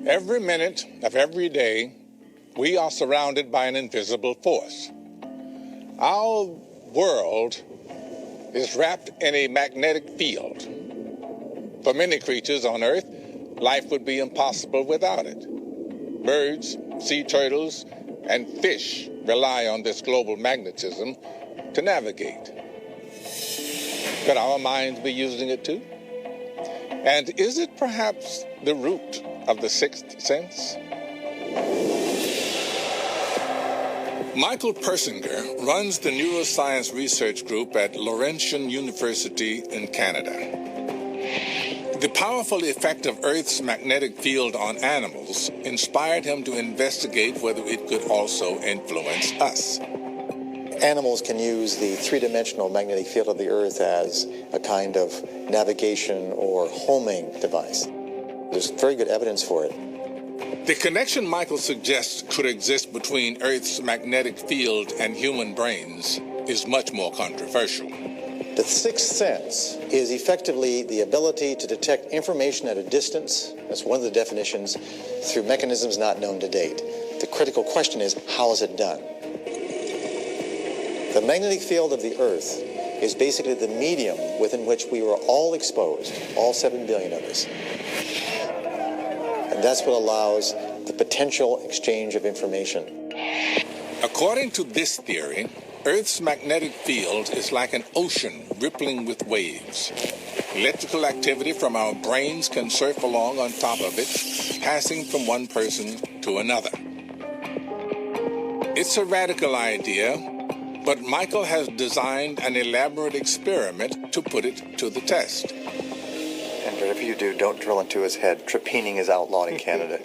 Every minute of every day, we are surrounded by an invisible force. Our world is wrapped in a magnetic field. For many creatures on Earth, life would be impossible without it. Birds, sea turtles, and fish rely on this global magnetism to navigate. Could our minds be using it too? And is it perhaps the root of the sixth sense? Michael Persinger runs the neuroscience research group at Laurentian University in Canada. The powerful effect of Earth's magnetic field on animals inspired him to investigate whether it could also influence us. Animals can use the three-dimensional magnetic field of the Earth as a kind of navigation or homing device. There's very good evidence for it. The connection Michael suggests could exist between Earth's magnetic field and human brains is much more controversial. The sixth sense is effectively the ability to detect information at a distance, that's one of the definitions, through mechanisms not known to date. The critical question is, how is it done? The magnetic field of the Earth is basically the medium within which we were all exposed, all 7 billion of us. And that's what allows the potential exchange of information. According to this theory, Earth's magnetic field is like an ocean rippling with waves. Electrical activity from our brains can surf along on top of it, passing from one person to another. It's a radical idea, but Michael has designed an elaborate experiment to put it to the test. And whatever you do, don't drill into his head. Trepanning is outlawed in Canada.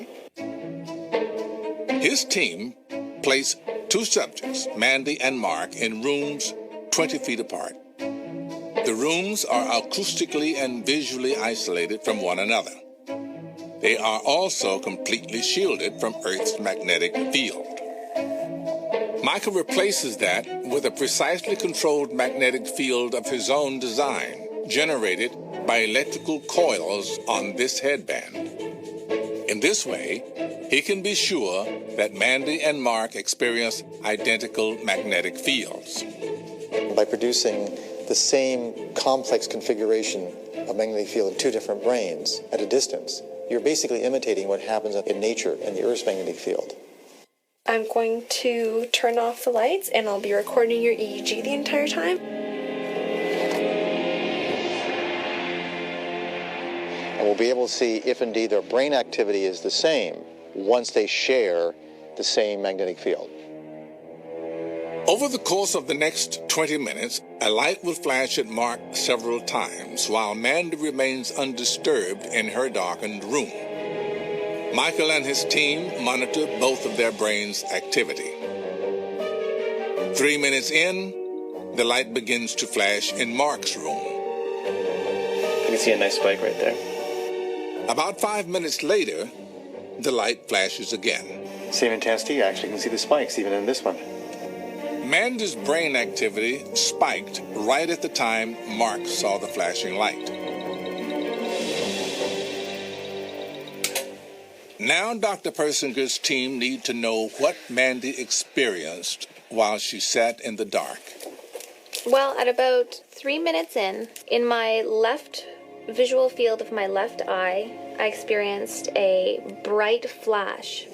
His team placed two subjects, Mandy and Mark, in rooms 20 feet apart. The rooms are acoustically and visually isolated from one another. They are also completely shielded from Earth's magnetic field. Michael replaces that with a precisely controlled magnetic field of his own design, generated by electrical coils on this headband. In this way, he can be sure that Mandy and Mark experience identical magnetic fields. By producing the same complex configuration of magnetic field in two different brains at a distance, you're basically imitating what happens in nature in the Earth's magnetic field. I'm going to turn off the lights and I'll be recording your EEG the entire time. And we'll be able to see if indeed their brain activity is the same once they share the same magnetic field. Over the course of the next 20 minutes, a light will flash at Mark several times while Mandy remains undisturbed in her darkened room. Michael and his team monitor both of their brains' activity. 3 minutes in, the light begins to flash in Mark's room. You can see a nice spike right there. About 5 minutes later, the light flashes again. Same intensity, actually you can see the spikes even in this one. Mandy's brain activity spiked right at the time Mark saw the flashing light. Now Dr. Persinger's team need to know what Mandy experienced while she sat in the dark. Well, at about 3 minutes in my left visual field of my left eye, I experienced a bright flash.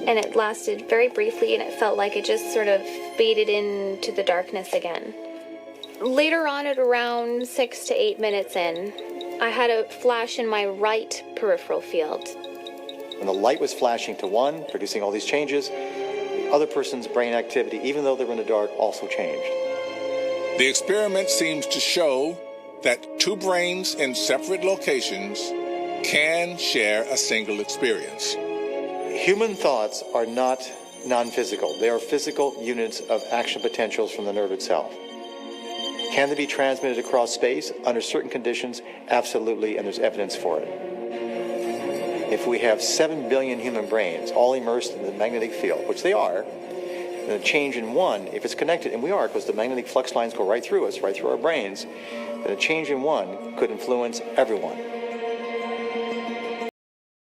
And it lasted very briefly, and it felt like it just sort of faded into the darkness again. Later on, at around 6 to 8 minutes in, I had a flash in my right peripheral field. When the light was flashing to one, producing all these changes, the other person's brain activity, even though they were in the dark, also changed. The experiment seems to show that two brains in separate locations can share a single experience. Human thoughts are not non-physical. They are physical units of action potentials from the nerve itself. Can they be transmitted across space? Under certain conditions, absolutely, and there's evidence for it. If we have 7 billion human brains all immersed in the magnetic field, which they are, then a change in one, if it's connected, and we are, because the magnetic flux lines go right through us, right through our brains, then a change in one could influence everyone.